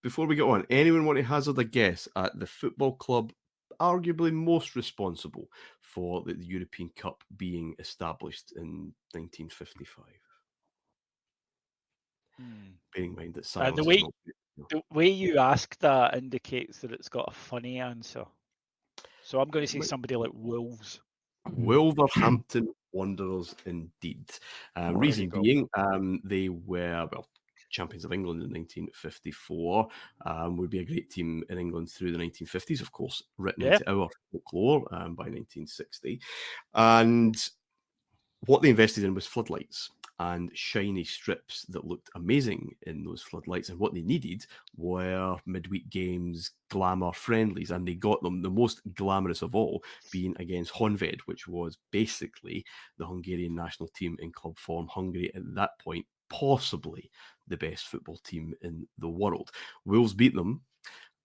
before we get on, anyone want to hazard a guess at the football club arguably most responsible for the European Cup being established in 1955? Hmm. Bearing in mind that The silence is way not. the way you ask that indicates that it's got a funny answer. So I'm going to It say might somebody like Wolves. Wolverhampton Wanderers, indeed. There you Reason go. being, they were, well, champions of England in 1954, would be a great team in England through the 1950s, of course, written Yeah. into our folklore by 1960. And what they invested in was floodlights and shiny strips that looked amazing in those floodlights. And what they needed were midweek games, glamour friendlies, and they got them. The most glamorous of all being against Honved, which was basically the Hungarian national team in club form. Hungary at that point, possibly the best football team in the world. Wolves beat them,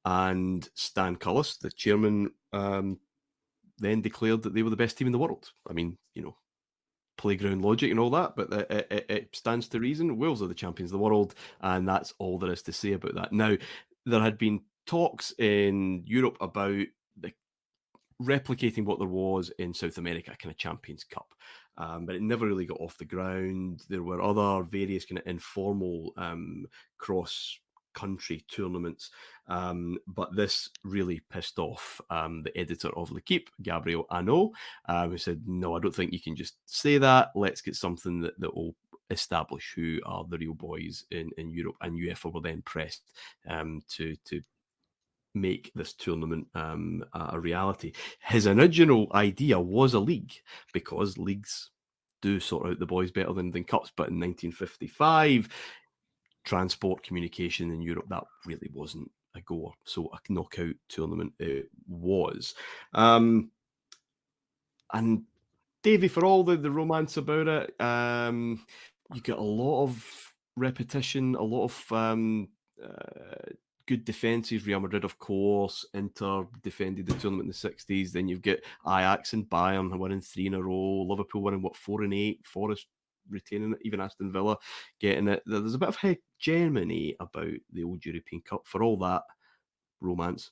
and Stan Cullis, the chairman, then declared that they were the best team in the world. I mean, playground logic and all that, but it stands to reason. Wales are the champions of the world, and that's all there is to say about that. Now, there had been talks in Europe about the replicating what there was in South America, kind of Champions Cup, but it never really got off the ground. There were other various kind of informal cross country tournaments, but this really pissed off the editor of L'Equipe, Gabriel Anot, who said, no, I don't think you can just say that. Let's get something that will establish who are the real boys in Europe. And UEFA were then pressed to make this tournament a reality. His original idea was a league, because leagues do sort out the boys better than cups. But in 1955, transport communication in Europe, that really wasn't a goer. So a knockout tournament it was. And Davey, for all the romance about it, you get a lot of repetition, a lot of good defences. Real Madrid, of course. Inter defended the tournament in the 60s. Then you've got Ajax and Bayern winning 3 in a row. Liverpool winning, 4 and 8. Forest retaining it. Even Aston Villa getting it. There's a bit of hegemony about the old European Cup for all that romance.